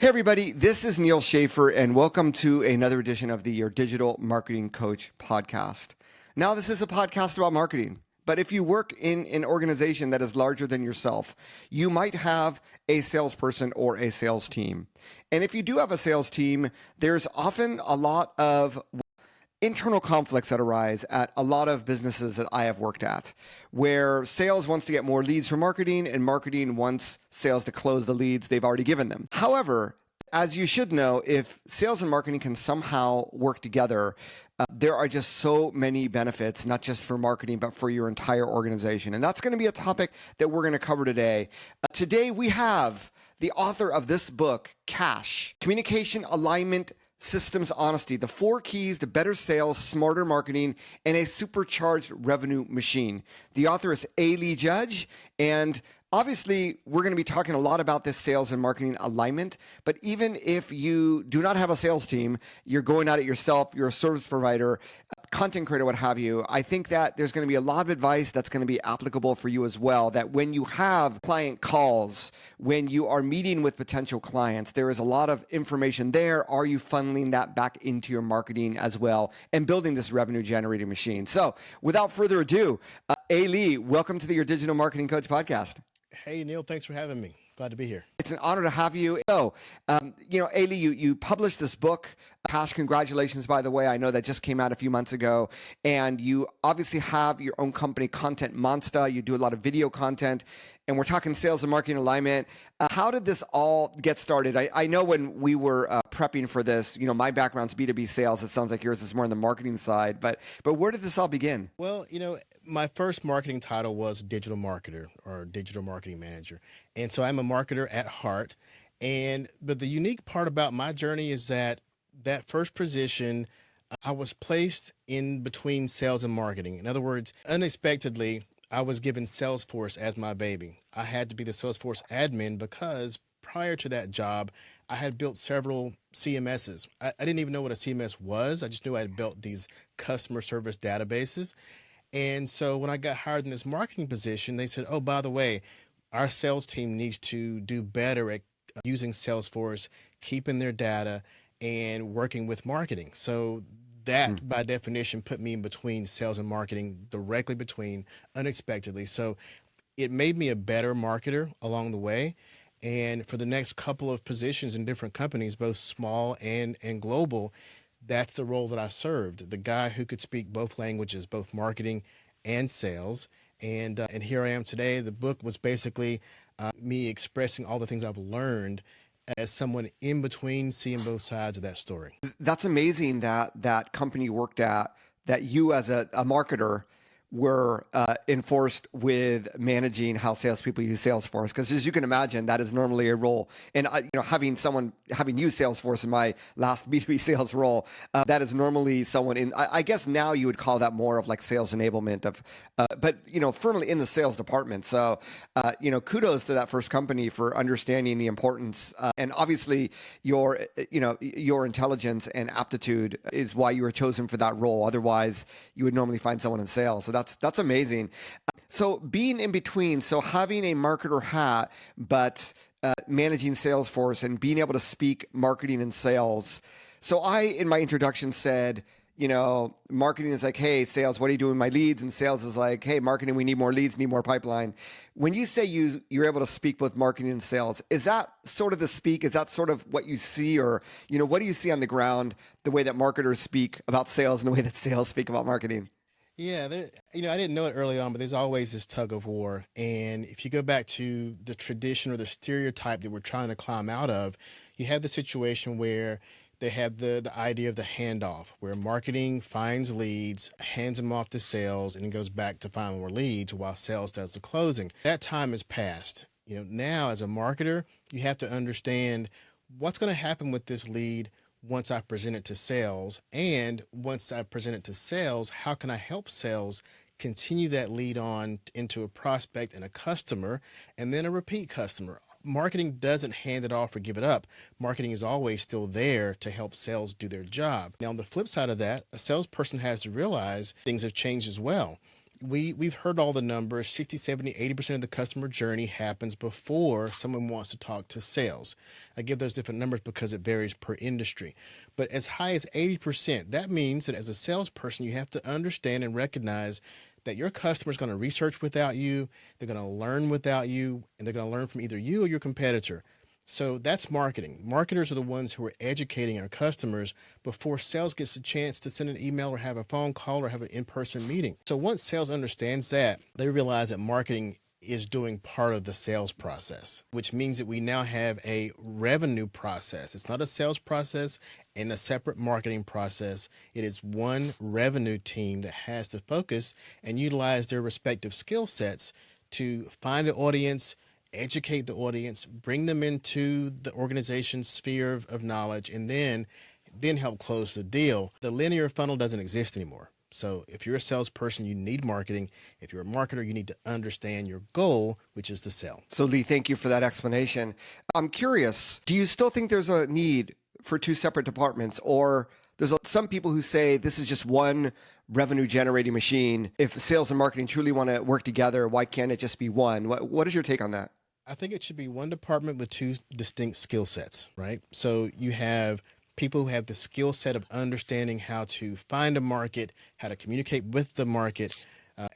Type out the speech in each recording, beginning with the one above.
Hey, everybody, this is Neil Schaefer, and welcome to another edition of the Your Digital Marketing Coach podcast. Now, this is a podcast about marketing, but if you work in an organization that is larger than yourself, you might have a salesperson or a sales team. And if you do have a sales team, there's often a lot of internal conflicts that arise at a lot of businesses that I have worked at, where sales wants to get more leads from marketing and marketing wants sales to close the leads they've already given them. However, as you should know, if sales and marketing can somehow work together, there are just so many benefits, not just for marketing, but for your entire organization. And that's going to be a topic that we're going to cover today. Today, we have the author of this book, C.A.S.H, Communication Alignment Systems Honesty, the 4 keys to better sales, smarter marketing, and a supercharged revenue machine. The author is A. Judge, and obviously, we're going to be talking a lot about this sales and marketing alignment, but even if you do not have a sales team, you're going at it yourself, you're a service provider, content creator, what have you, I think that there's going to be a lot of advice that's going to be applicable for you as well, that when you have client calls, when you are meeting with potential clients, there is a lot of information there. Are you funneling that back into your marketing as well and building this revenue generating machine? So without further ado, A. Lee, welcome to the Your Digital Marketing Coach podcast. Hey, Neil, thanks for having me. Glad to be here. It's an honor to have you. So, A. Lee, you published this book, C.A.S.H, congratulations, by the way. I know that just came out a few months ago. And you obviously have your own company, Content Monsta. You do a lot of video content. And we're talking sales and marketing alignment. How did this all get started? I know when we were prepping for this, my background's B2B sales. It sounds like yours is more on the marketing side. But where did this all begin? Well, my first marketing title was digital marketer or digital marketing manager. And so I'm a marketer at heart. But the unique part about my journey is that first position, I was placed in between sales and marketing. In other words, unexpectedly, I was given Salesforce as my baby. I had to be the Salesforce admin because prior to that job, I had built several CMSs. I didn't even know what a CMS was. I just knew I had built these customer service databases. And so when I got hired in this marketing position, they said, oh, by the way, our sales team needs to do better at using Salesforce, keeping their data, and working with marketing. So that, by definition, put me in between sales and marketing, directly between, unexpectedly. So it made me a better marketer along the way. And for the next couple of positions in different companies, both small and global, that's the role that I served, the guy who could speak both languages, both marketing and sales. And here I am today. The book was basically me expressing all the things I've learned as someone in between, seeing both sides of that story. That's amazing that company you worked at, that you as a marketer were enforced with managing how salespeople use Salesforce, because as you can imagine, that is normally a role. And having used Salesforce in my last B2B sales role, that is normally someone in. I guess now you would call that more of like sales enablement but firmly in the sales department. So kudos to that first company for understanding the importance, and obviously your intelligence and aptitude is why you were chosen for that role. Otherwise, you would normally find someone in sales. So that's amazing. So being in between, so having a marketer hat, but managing Salesforce and being able to speak marketing and sales. So I, in my introduction, said, marketing is like, hey, sales, what are you doing with my leads? And sales is like, hey, marketing, we need more leads, need more pipeline. When you say you're able to speak both marketing and sales, is that sort of the speak? Is that sort of what you see? Or, what do you see on the ground, the way that marketers speak about sales and the way that sales speak about marketing? Yeah, I didn't know it early on, but there's always this tug of war. And if you go back to the tradition or the stereotype that we're trying to climb out of, you have the situation where they have the idea of the handoff, where marketing finds leads, hands them off to sales, and it goes back to find more leads while sales does the closing. That time has passed. Now as a marketer, you have to understand what's going to happen with this lead once I present it to sales. And once I present it to sales, how can I help sales continue that lead on into a prospect and a customer, and then a repeat customer? Marketing doesn't hand it off or give it up. Marketing is always still there to help sales do their job. Now, on the flip side of that, a salesperson has to realize things have changed as well. We've heard all the numbers. 60, 70, 80% of the customer journey happens before someone wants to talk to sales. I give those different numbers because it varies per industry. But as high as 80%, that means that as a salesperson, you have to understand and recognize that your customer is going to research without you, they're going to learn without you, and they're going to learn from either you or your competitor. So that's marketing. Marketers are the ones who are educating our customers before sales gets a chance to send an email or have a phone call or have an in-person meeting. So once sales understands that, they realize that marketing is doing part of the sales process, which means that we now have a revenue process. It's not a sales process and a separate marketing process. It is one revenue team that has to focus and utilize their respective skill sets to find an audience, educate the audience, bring them into the organization's sphere of knowledge, and then help close the deal. The linear funnel doesn't exist anymore. So if you're a salesperson, you need marketing. If you're a marketer, you need to understand your goal, which is to sell. So, Lee, thank you for that explanation. I'm curious, do you still think there's a need for two separate departments, or some people who say this is just one revenue generating machine? If sales and marketing truly want to work together, why can't it just be one? What is your take on that? I think it should be one department with two distinct skill sets, right? So you have people who have the skill set of understanding how to find a market, how to communicate with the market,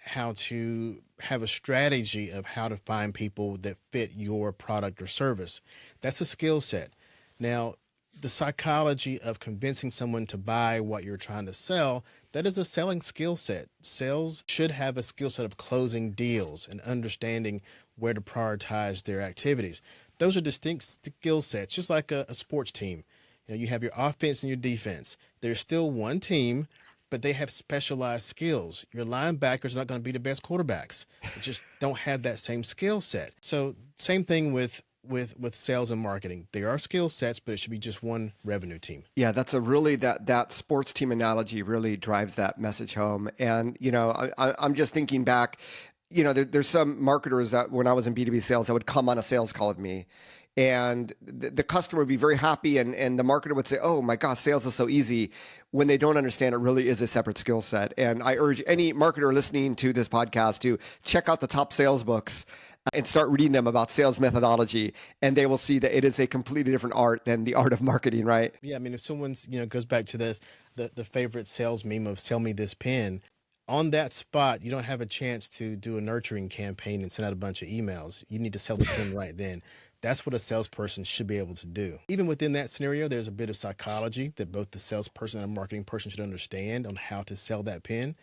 how to have a strategy of how to find people that fit your product or service. That's a skill set. Now, the psychology of convincing someone to buy what you're trying to sell, that is a selling skill set. Sales should have a skill set of closing deals and understanding where to prioritize their activities. Those are distinct skill sets, just like a sports team. You have your offense and your defense. They're still one team, but they have specialized skills. Your linebackers are not going to be the best quarterbacks. They just don't have that same skill set. So same thing with sales and marketing. There are skill sets, but it should be just one revenue team. Yeah, that's a really that sports team analogy really drives that message home. And I'm just thinking back. There's some marketers that when I was in B2B sales that would come on a sales call with me, and the customer would be very happy, and the marketer would say, "Oh my gosh, sales is so easy," when they don't understand it really is a separate skill set. And I urge any marketer listening to this podcast to check out the top sales books and start reading them about sales methodology, and they will see that it is a completely different art than the art of marketing, right? Yeah, I mean, if someone's, goes back to the favorite sales meme of "sell me this pen," on that spot, you don't have a chance to do a nurturing campaign and send out a bunch of emails. You need to sell the pen right then. That's what a salesperson should be able to do. Even within that scenario, there's a bit of psychology that both the salesperson and a marketing person should understand on how to sell that pen.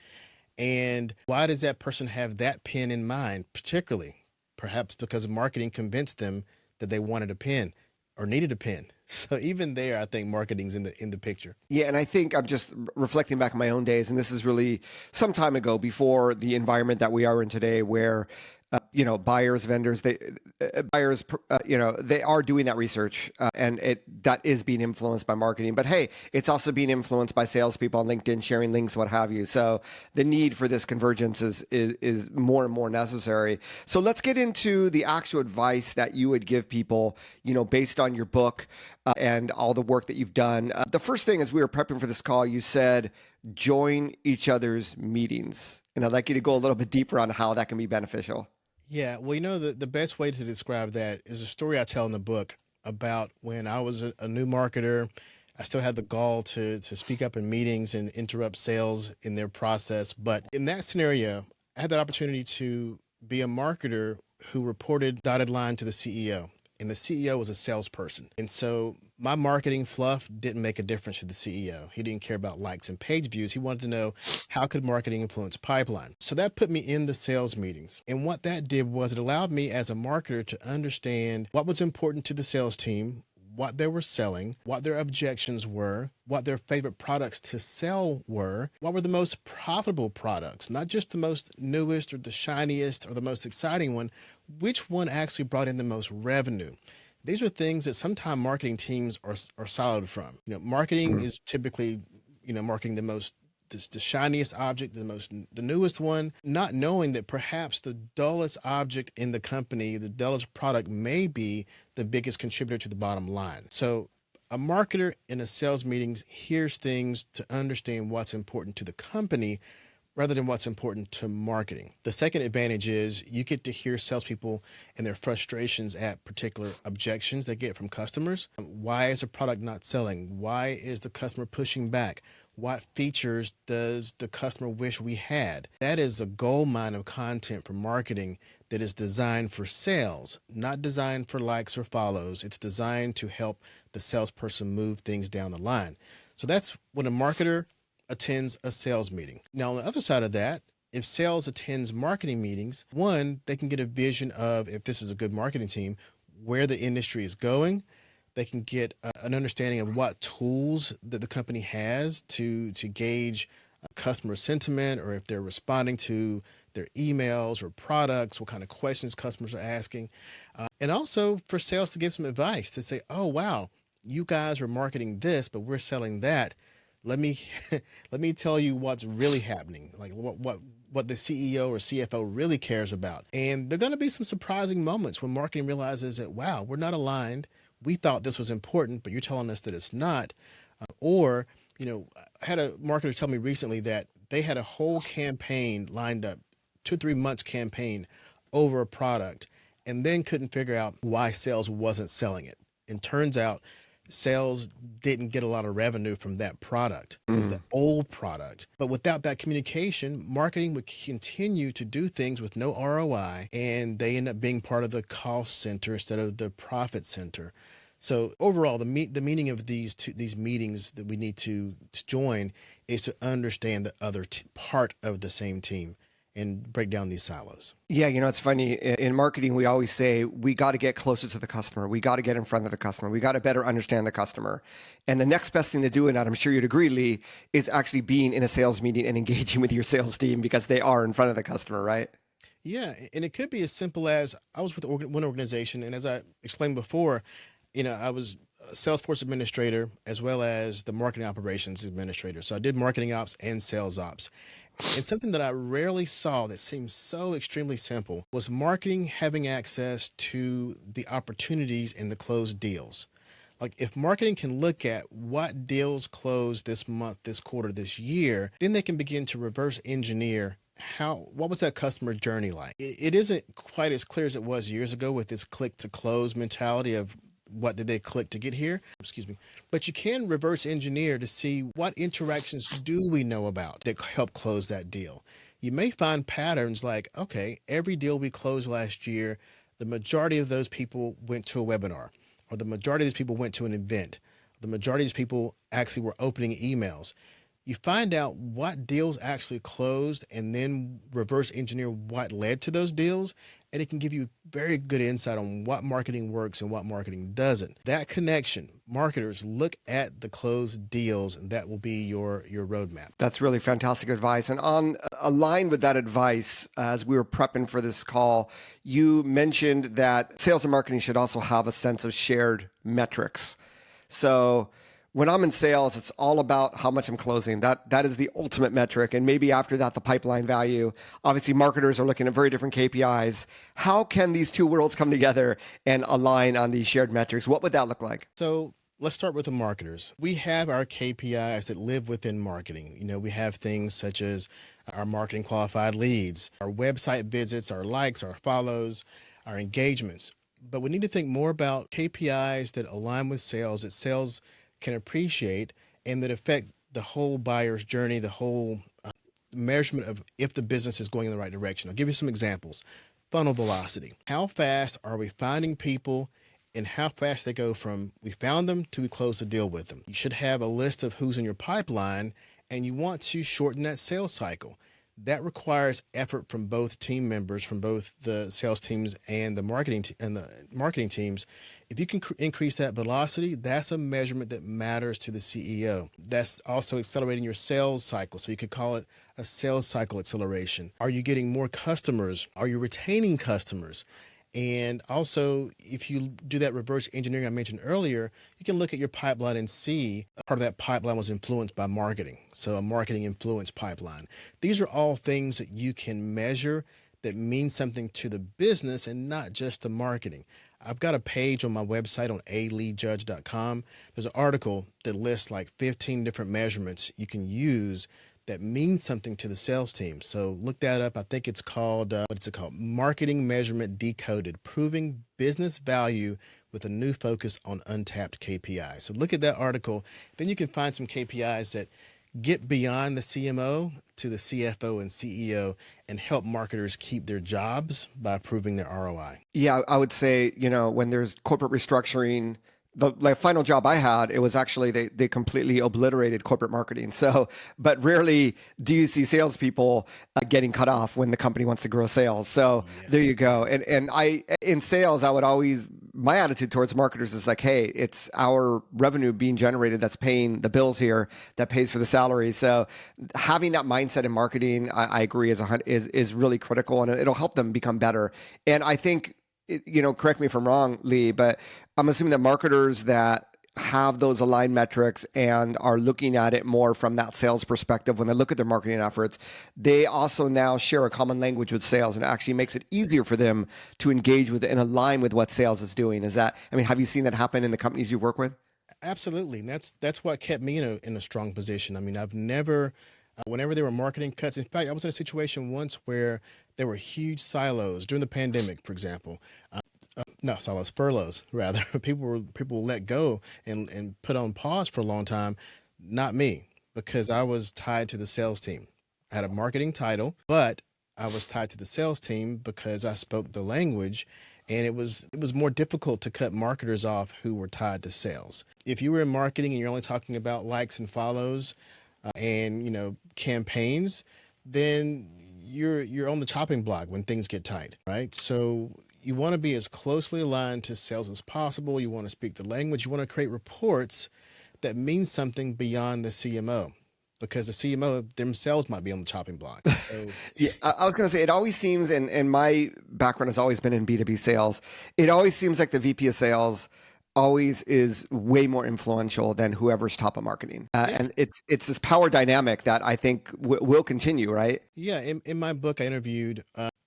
And why does that person have that pen in mind, particularly? Perhaps because marketing convinced them that they wanted a pen or needed a pen. So even there, I think marketing's in the picture. Yeah, and I think I'm just reflecting back on my own days, and this is really some time ago before the environment that we are in today, where buyers, vendors, buyers, they are doing that research, and that is being influenced by marketing. But hey, it's also being influenced by salespeople on LinkedIn sharing links, what have you. So the need for this convergence is more and more necessary. So let's get into the actual advice that you would give people, based on your book and all the work that you've done. The first thing, as we were prepping for this call, you said join each other's meetings, and I'd like you to go a little bit deeper on how that can be beneficial. Yeah, well, the best way to describe that is a story I tell in the book about when I was a new marketer. I still had the gall to speak up in meetings and interrupt sales in their process. But in that scenario, I had that opportunity to be a marketer who reported dotted line to the CEO. And the CEO was a salesperson. And so my marketing fluff didn't make a difference to the CEO. He didn't care about likes and page views. He wanted to know how could marketing influence pipeline. So that put me in the sales meetings. And what that did was it allowed me as a marketer to understand what was important to the sales team, what they were selling, what their objections were, what their favorite products to sell were, what were the most profitable products, not just the most newest or the shiniest or the most exciting one, which one actually brought in the most revenue. These are things that sometimes marketing teams are siloed from. Marketing is typically, marketing the shiniest object, the newest one, not knowing that perhaps the dullest object in the company, the dullest product may be the biggest contributor to the bottom line. So a marketer in a sales meetings hears things to understand what's important to the company, rather than what's important to marketing. The second advantage is you get to hear salespeople and their frustrations at particular objections they get from customers. Why is a product not selling? Why is the customer pushing back? What features does the customer wish we had? That is a gold mine of content for marketing that is designed for sales, not designed for likes or follows. It's designed to help the salesperson move things down the line. So that's when a marketer attends a sales meeting. Now, on the other side of that, if sales attends marketing meetings, one, they can get a vision of, if this is a good marketing team, where the industry is going. They can get an understanding of what tools that the company has to gauge customer sentiment, or if they're responding to their emails or products, what kind of questions customers are asking. And also for sales to give some advice to say, oh, wow, you guys are marketing this, but we're selling that. Let me let me tell you what's really happening, like what the CEO or CFO really cares about. And there are going to be some surprising moments when marketing realizes that, wow, we're not aligned. We thought this was important, but you're telling us that it's not. Or, I had a marketer tell me recently that they had a whole campaign lined up, 2, 3 months campaign over a product, and then couldn't figure out why sales wasn't selling it. And turns out sales didn't get a lot of revenue from that product. It was the old product. But without that communication, marketing would continue to do things with no ROI, and they end up being part of the cost center instead of the profit center. So overall, the meaning of these meetings that we need to join is to understand the other part of the same team and break down these silos. Yeah, it's funny. In marketing, we always say we got to get closer to the customer. We got to get in front of the customer. We got to better understand the customer. And the next best thing to do in that, I'm sure you'd agree, Lee, is actually being in a sales meeting and engaging with your sales team, because they are in front of the customer, right? Yeah, and it could be as simple as I was with one organization, and as I explained before, I was a Salesforce administrator as well as the marketing operations administrator. So I did marketing ops and sales ops. And something that I rarely saw that seemed so extremely simple was marketing having access to the opportunities in the closed deals. Like, if marketing can look at what deals closed this month, this quarter, this year, then they can begin to reverse engineer what was that customer journey like. It isn't quite as clear as it was years ago with this click to close mentality of what did they click to get here? Excuse me. But you can reverse engineer to see what interactions do we know about that help close that deal. You may find patterns like, okay, every deal we closed last year, the majority of those people went to a webinar, or the majority of these people went to an event. The majority of these people actually were opening emails. You find out what deals actually closed and then reverse engineer what led to those deals. And it can give you very good insight on what marketing works and what marketing doesn't. That connection, marketers look at the closed deals, and that will be your roadmap. That's really fantastic advice. And on aligned with that advice, as we were prepping for this call, you mentioned that sales and marketing should also have a sense of shared metrics. So when I'm in sales, it's all about how much I'm closing. That is the ultimate metric. And maybe after that, the pipeline value. Obviously, marketers are looking at very different KPIs. How can these two worlds come together and align on these shared metrics? What would that look like? So let's start with the marketers. We have our KPIs that live within marketing. We have things such as our marketing qualified leads, our website visits, our likes, our follows, our engagements. But we need to think more about KPIs that align with sales, that sales can appreciate, and that affect the whole buyer's journey, the whole measurement of if the business is going in the right direction. I'll give you some examples. Funnel velocity. How fast are we finding people, and how fast they go from we found them to we close the deal with them? You should have a list of who's in your pipeline, and you want to shorten that sales cycle. That requires effort from both team members, from both the sales teams and the marketing teams. If you can increase that velocity, that's a measurement that matters to the CEO. That's also accelerating your sales cycle. So you could call it a sales cycle acceleration. Are you getting more customers? Are you retaining customers? And also, if you do that reverse engineering I mentioned earlier, you can look at your pipeline and see part of that pipeline was influenced by marketing. So a marketing influence pipeline. These are all things that you can measure that mean something to the business and not just the marketing. I've got a page on my website on aleejudge.com. There's an article that lists like 15 different measurements you can use that means something to the sales team. So look that up. I think it's called, what's it called? Marketing Measurement Decoded, Proving Business Value with a New Focus on Untapped KPIs. So look at that article. Then you can find some KPIs that get beyond the CMO to the CFO and CEO and help marketers keep their jobs by proving their ROI. Yeah, I would say, when there's corporate restructuring, the final job I had, it was actually they completely obliterated corporate marketing. So, but rarely do you see salespeople getting cut off when the company wants to grow sales. So there Yes. you go. And I in sales, I would always my attitude towards marketers is like, hey, it's our revenue being generated that's paying the bills here, that pays for the salary. So having that mindset in marketing, I agree, is really critical, and it'll help them become better. And I think, correct me if I'm wrong, Lee, but I'm assuming that marketers that have those aligned metrics and are looking at it more from that sales perspective when they look at their marketing efforts, they also now share a common language with sales, and it actually makes it easier for them to engage with and align with what sales is doing. Have you seen that happen in the companies you work with? Absolutely. And that's what kept me in a strong position. I mean, I've never, whenever there were marketing cuts, in fact, I was in a situation once where there were huge silos during the pandemic, for example. Not silos, furloughs, rather. People were let go and put on pause for a long time. Not me, because I was tied to the sales team. I had a marketing title, but I was tied to the sales team because I spoke the language, and it was more difficult to cut marketers off who were tied to sales. If you were in marketing and you're only talking about likes and follows, and campaigns, then you're on the chopping block when things get tight, right? So you want to be as closely aligned to sales as possible. You want to speak the language. You want to create reports that mean something beyond the CMO, because the CMO themselves might be on the chopping block. So Yeah, I was going to say, it always seems, and my background has always been in B2B sales. It always seems like the VP of sales always is way more influential than whoever's top of marketing. yeah, And it's this power dynamic that I think will continue, right? yeah. In my book, I interviewed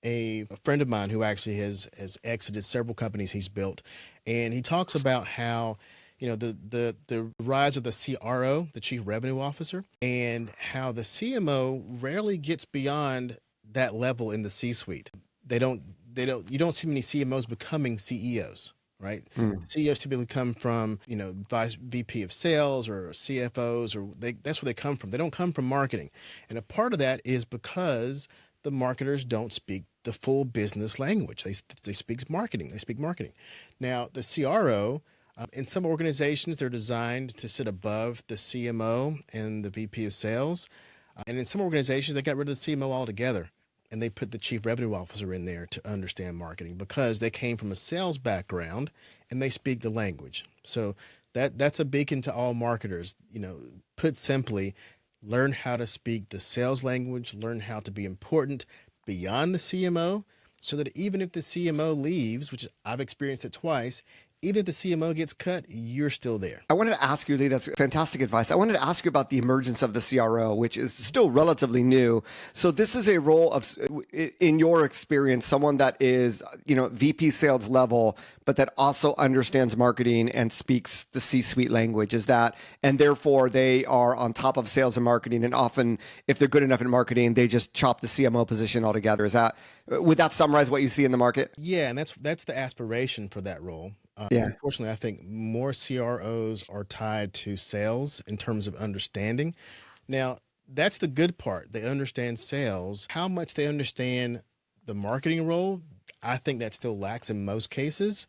a friend of mine who actually has exited several companies he's built, and he talks about how the rise of the CRO, the Chief Revenue Officer, and how the CMO rarely gets beyond that level in the C-suite. They don't you don't see many CMOs becoming CEOs, right? Hmm. CEOs typically come from, vice VP of sales or CFOs, or that's where they come from. They don't come from marketing. And a part of that is because the marketers don't speak the full business language. They speak marketing. They speak marketing. Now, the CRO, in some organizations, they're designed to sit above the CMO and the VP of sales. And in some organizations, they got rid of the CMO altogether, and they put the chief revenue officer in there to understand marketing because they came from a sales background and they speak the language. So that's a beacon to all marketers. Put simply, learn how to speak the sales language, learn how to be important beyond the CMO, so that even if the CMO leaves, which I've experienced it twice, even if the CMO gets cut, you're still there. I wanted to ask you, Lee, that's fantastic advice. I wanted to ask you about the emergence of the CRO, which is still relatively new. So this is a role of, in your experience, someone that is, VP sales level, but that also understands marketing and speaks the C-suite language. Is that, and therefore they are on top of sales and marketing. And often, if they're good enough in marketing, they just chop the CMO position altogether. Would that summarize what you see in the market? Yeah, and that's the aspiration for that role. Yeah. Unfortunately, I think more CROs are tied to sales in terms of understanding. Now, that's the good part. They understand sales. How much they understand the marketing role, I think that still lacks in most cases.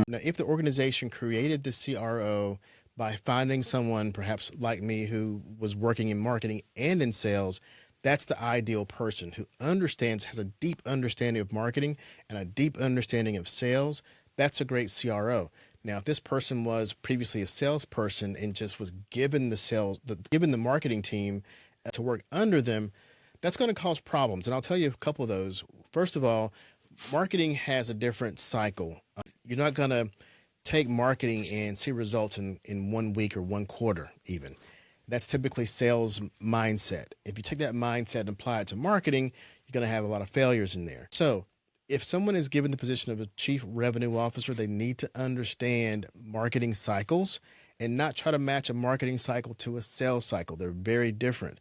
Now, if the organization created the CRO by finding someone, perhaps like me, who was working in marketing and in sales, that's the ideal person who has a deep understanding of marketing and a deep understanding of sales. That's a great CRO. Now, if this person was previously a salesperson and just was given the marketing team to work under them, that's going to cause problems. And I'll tell you a couple of those. First of all, marketing has a different cycle. You're not going to take marketing and see results in 1 week or 1 quarter even. That's typically sales mindset. If you take that mindset and apply it to marketing, you're going to have a lot of failures in there. So if someone is given the position of a chief revenue officer, they need to understand marketing cycles and not try to match a marketing cycle to a sales cycle. They're very different.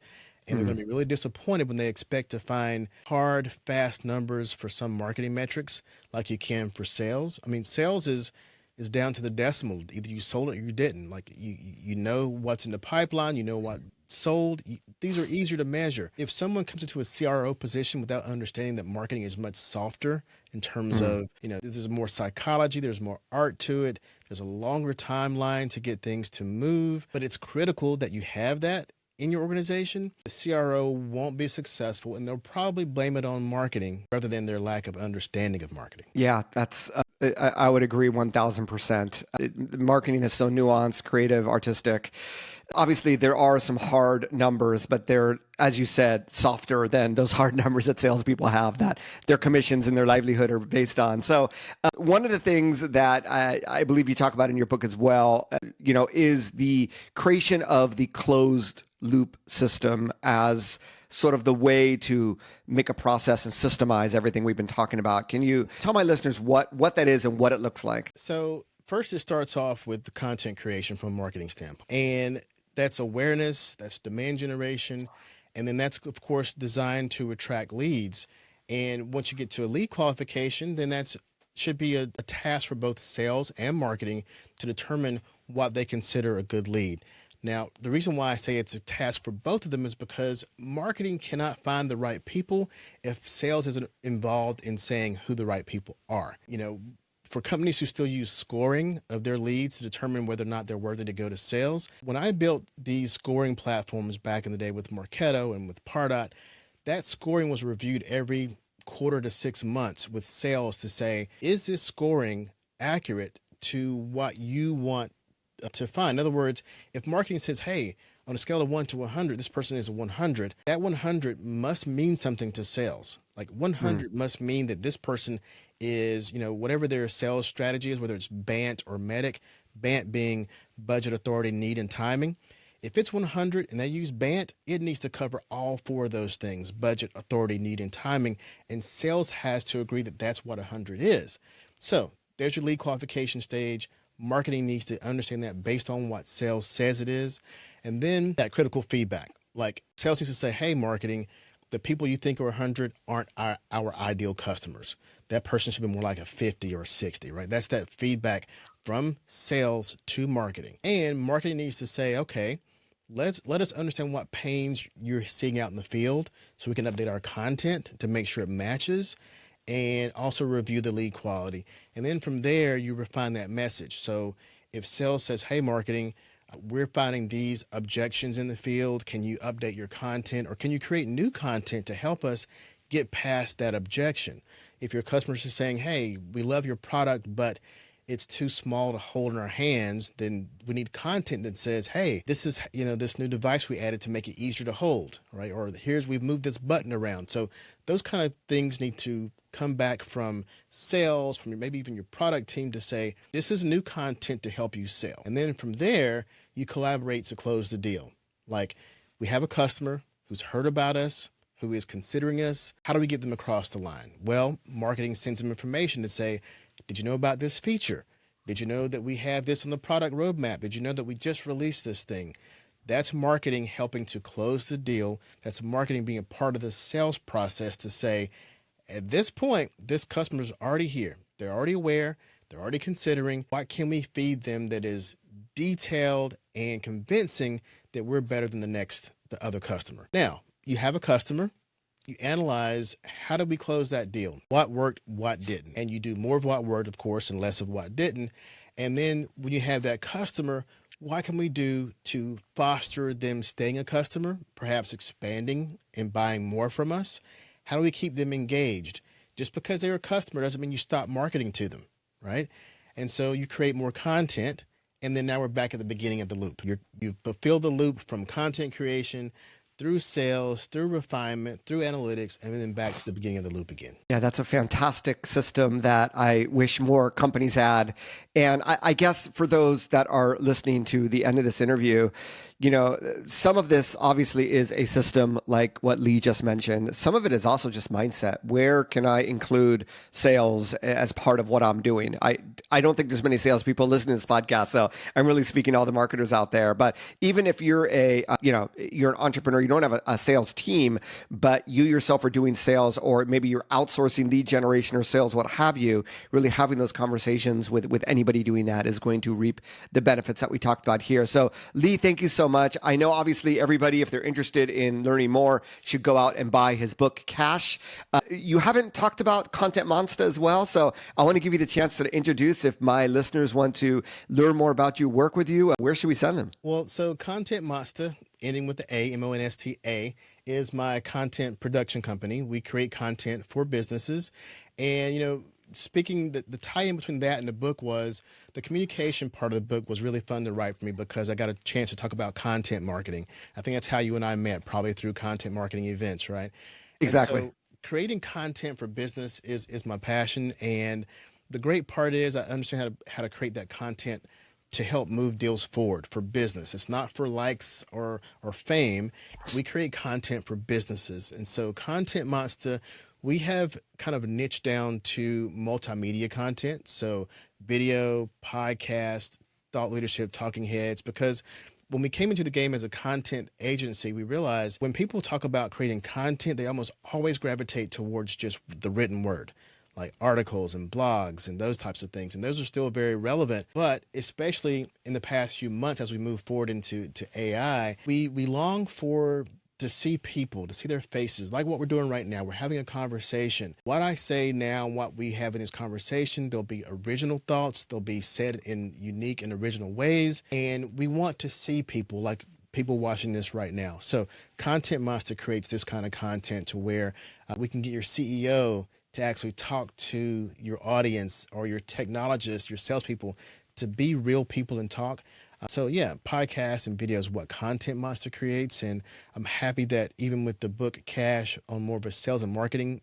And they're going to be really disappointed when they expect to find hard, fast numbers for some marketing metrics like you can for sales. I mean, sales is down to the decimal. Either you sold it or you didn't. Like you know what's in the pipeline, you know what sold. These are easier to measure. If someone comes into a CRO position without understanding that marketing is much softer in terms of, there's more psychology, there's more art to it, there's a longer timeline to get things to move, but it's critical that you have that in your organization. The CRO won't be successful, and they'll probably blame it on marketing rather than their lack of understanding of marketing. Yeah, that's. I would agree 1,000%. Marketing is so nuanced, creative, artistic. Obviously, there are some hard numbers, but they're, as you said, softer than those hard numbers that salespeople have that their commissions and their livelihood are based on. So, one of the things that I believe you talk about in your book as well, is the creation of the closed loop system as sort of the way to make a process and systemize everything we've been talking about. Can you tell my listeners what that is and what it looks like? So first, it starts off with the content creation from a marketing standpoint. And that's awareness, that's demand generation, and then that's, of course, designed to attract leads. And once you get to a lead qualification, then that's should be a task for both sales and marketing to determine what they consider a good lead. Now, the reason why I say it's a task for both of them is because marketing cannot find the right people if sales isn't involved in saying who the right people are. For companies who still use scoring of their leads to determine whether or not they're worthy to go to sales, when I built these scoring platforms back in the day with Marketo and with Pardot, that scoring was reviewed every quarter to 6 months with sales to say, is this scoring accurate to what you want to find? In other words, if marketing says, hey, on a scale of 1 to 100, this person is a 100, that 100 must mean something to sales. Like 100 must mean that this person is, whatever their sales strategy is, whether it's BANT or MEDIC, BANT being budget, authority, need, and timing. If it's 100 and they use BANT, it needs to cover all 4 of those things: budget, authority, need, and timing. And sales has to agree that that's what 100 is. So there's your lead qualification stage. Marketing needs to understand that based on what sales says it is. And then that critical feedback, like sales needs to say, hey, marketing, the people you think are 100 aren't our ideal customers. That person should be more like a 50 or a 60, right? That's that feedback from sales to marketing. And marketing needs to say, okay, let us understand what pains you're seeing out in the field so we can update our content to make sure it matches, and also review the lead quality. And then from there, you refine that message. So if sales says, hey, marketing, we're finding these objections in the field, can you update your content, or can you create new content to help us get past that objection? If your customers are saying, hey, we love your product, but it's too small to hold in our hands, then we need content that says, hey, this is, this new device we added to make it easier to hold, right? Or we've moved this button around. So those kind of things need to come back from sales, from maybe even your product team to say, this is new content to help you sell. And then from there, you collaborate to close the deal. Like, we have a customer who's heard about us, who is considering us. How do we get them across the line? Well, marketing sends them information to say, did you know about this feature? Did you know that we have this on the product roadmap? Did you know that we just released this thing? That's marketing helping to close the deal. That's marketing being a part of the sales process to say, at this point, this customer is already here. They're already aware. They're already considering. What can we feed them that is detailed and convincing that we're better than the other customer? Now, you have a customer. You analyze, how did we close that deal? What worked, what didn't? And you do more of what worked, of course, and less of what didn't. And then when you have that customer, what can we do to foster them staying a customer, perhaps expanding and buying more from us? How do we keep them engaged? Just because they're a customer doesn't mean you stop marketing to them, right? And so you create more content, and then now we're back at the beginning of the loop. You've fulfilled the loop from content creation through sales, through refinement, through analytics, and then back to the beginning of the loop again. Yeah, that's a fantastic system that I wish more companies had. And I guess for those that are listening to the end of this interview, some of this obviously is a system like what Lee just mentioned. Some of it is also just mindset. Where can I include sales as part of what I'm doing? I don't think there's many salespeople listening to this podcast, so I'm really speaking to all the marketers out there. But even if you're you're an entrepreneur, you don't have a sales team, but you yourself are doing sales, or maybe you're outsourcing lead generation or sales, what have you, really having those conversations with anybody doing that is going to reap the benefits that we talked about here. So Lee, thank you so much. I know obviously everybody, if they're interested in learning more, should go out and buy his book, C.A.S.H. You haven't talked about Content Monsta as well, so I want to give you the chance to introduce, if my listeners want to learn more about you, work with you, where should we send them? Well, so Content Monsta, ending with the A, Monsta, is my content production company. We create content for businesses. And, speaking, the tie-in between that and the book was the communication part of the book was really fun to write for me because I got a chance to talk about content marketing. I think that's how you and I met, probably through content marketing events, right? And Exactly. so creating content for business is my passion. And the great part is I understand how to create that content to help move deals forward for business. It's not for likes or fame. We create content for businesses. And so Content Monster, we have kind of niched down to multimedia content. So video, podcast, thought leadership, talking heads, because when we came into the game as a content agency, we realized when people talk about creating content, they almost always gravitate towards just the written word, like articles and blogs and those types of things. And those are still very relevant. But especially in the past few months, as we move forward to AI, we long to see people, to see their faces, like what we're doing right now. We're having a conversation. What I say now, what we have in this conversation, there'll be original thoughts. They'll be said in unique and original ways. And we want to see people like people watching this right now. So Content Monster creates this kind of content to where we can get your CEO to actually talk to your audience or your technologists, your salespeople, to be real people and talk. So yeah, podcasts and videos, what Content Monster creates. And I'm happy that even with the book C.A.S.H. on more of a sales and marketing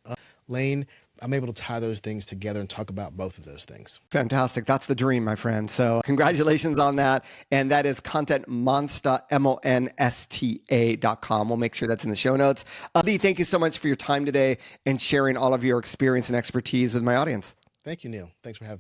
lane, I'm able to tie those things together and talk about both of those things. Fantastic. That's the dream, my friend. So congratulations on that. And that is Content Monsta, Monsta.com. We'll make sure that's in the show notes. Lee, thank you so much for your time today and sharing all of your experience and expertise with my audience. Thank you, Neil. Thanks for having me.